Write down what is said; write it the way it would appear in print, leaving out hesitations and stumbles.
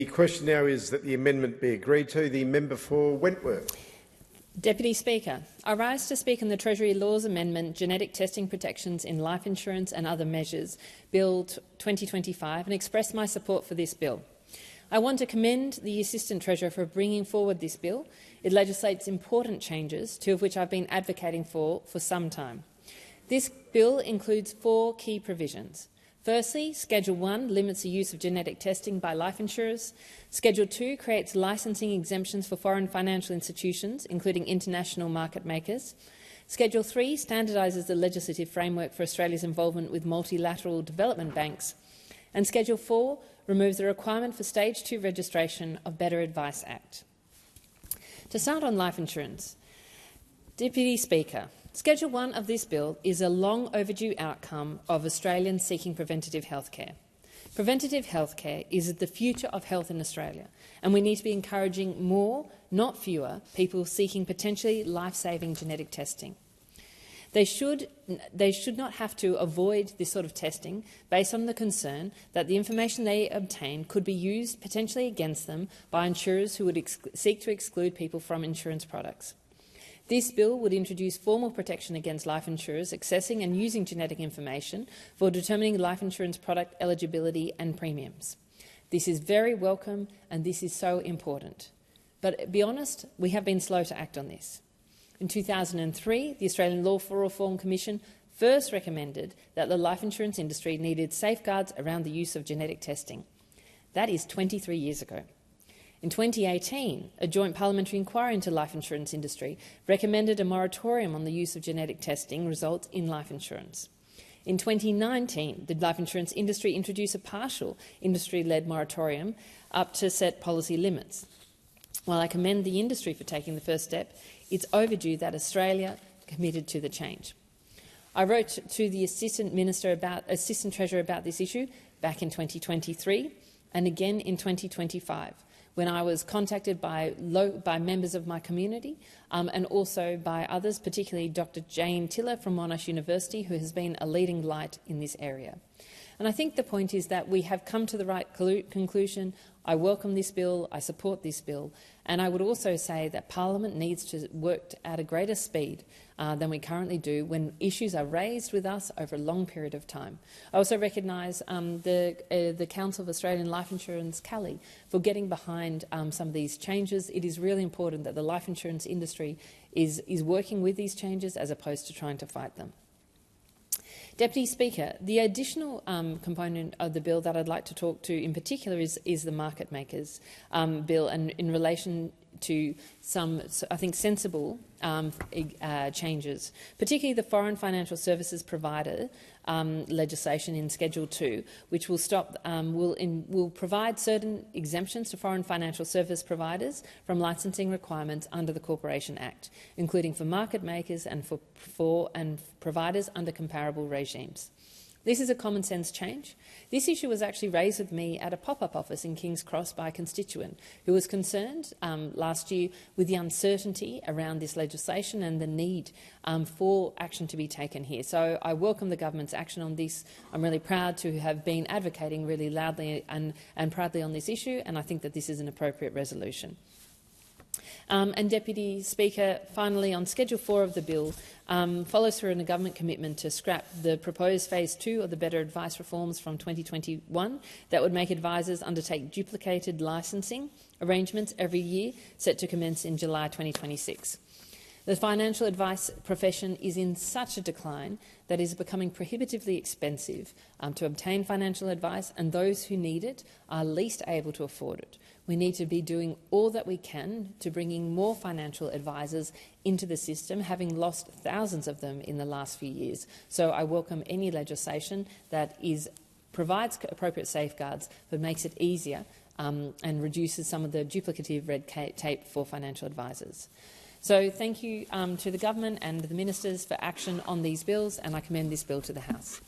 The question now is that the amendment be agreed to. The member for Wentworth. Deputy Speaker, I rise to speak on the Treasury Laws Amendment, Genetic Testing Protections in Life Insurance and Other Measures, Bill 2025, and express my support for this bill. I want to commend the Assistant Treasurer for bringing forward this bill. It legislates important changes, two of which I've been advocating for some time. This bill includes 4 key provisions. Firstly, Schedule 1 limits the use of genetic testing by life insurers. Schedule 2 creates licensing exemptions for foreign financial institutions, including international market makers. Schedule 3 standardises the legislative framework for Australia's involvement with multilateral development banks. And Schedule 4 removes the requirement for Stage 2 registration of Better Advice Act. To start on life insurance, Deputy Speaker, Schedule 1 of this bill is a long overdue outcome of Australians seeking preventative healthcare. Preventative healthcare is the future of health in Australia, and we need to be encouraging more, not fewer, people seeking potentially life-saving genetic testing. They should not have to avoid this sort of testing based on the concern that the information they obtain could be used potentially against them by insurers who would seek to exclude people from insurance products. This bill would introduce formal protection against life insurers accessing and using genetic information for determining life insurance product eligibility and premiums. This is very welcome and this is so important. But to be honest, we have been slow to act on this. In 2003, the Australian Law Reform Commission first recommended that the life insurance industry needed safeguards around the use of genetic testing. That is 23 years ago. In 2018, a joint parliamentary inquiry into life insurance industry recommended a moratorium on the use of genetic testing results in life insurance. In 2019, the life insurance industry introduced a partial industry-led moratorium up to set policy limits. While I commend the industry for taking the first step, it's overdue that Australia committed to the change. I wrote to the Assistant Treasurer about this issue back in 2023 and again in 2025. When I was contacted by members of my community and also by others, particularly Dr. Jane Tiller from Monash University, who has been a leading light in this area. And I think the point is that we have come to the right conclusion. I welcome this bill, I support this bill, and I would also say that Parliament needs to work at a greater speed than we currently do when issues are raised with us over a long period of time. I also recognise the Council of Australian Life Insurance, CALI, for getting behind some of these changes. It is really important that the life insurance industry is working with these changes as opposed to trying to fight them. Deputy Speaker, the additional component of the bill that I'd like to talk to in particular is the market makers bill, and in relation to some, I think, sensible changes, particularly the foreign financial services provider legislation in Schedule 2, which will provide certain exemptions to foreign financial service providers from licensing requirements under the Corporation Act, including for market makers and for providers under comparable regimes. This is a common-sense change. This issue was actually raised with me at a pop-up office in King's Cross by a constituent who was concerned last year with the uncertainty around this legislation and the need for action to be taken here. So I welcome the government's action on this. I'm really proud to have been advocating really loudly and proudly on this issue, and I think that this is an appropriate resolution. And Deputy Speaker, finally, on Schedule 4 of the bill, follows through on a government commitment to scrap the proposed Phase 2 of the Better Advice reforms from 2021 that would make advisers undertake duplicated licensing arrangements every year, set to commence in July 2026. The financial advice profession is in such a decline that it is becoming prohibitively expensive to obtain financial advice, and those who need it are least able to afford it. We need to be doing all that we can to bringing more financial advisors into the system, having lost thousands of them in the last few years. So I welcome any legislation that provides appropriate safeguards but makes it easier and reduces some of the duplicative red tape for financial advisors. So thank you to the government and the ministers for action on these bills, and I commend this bill to the House.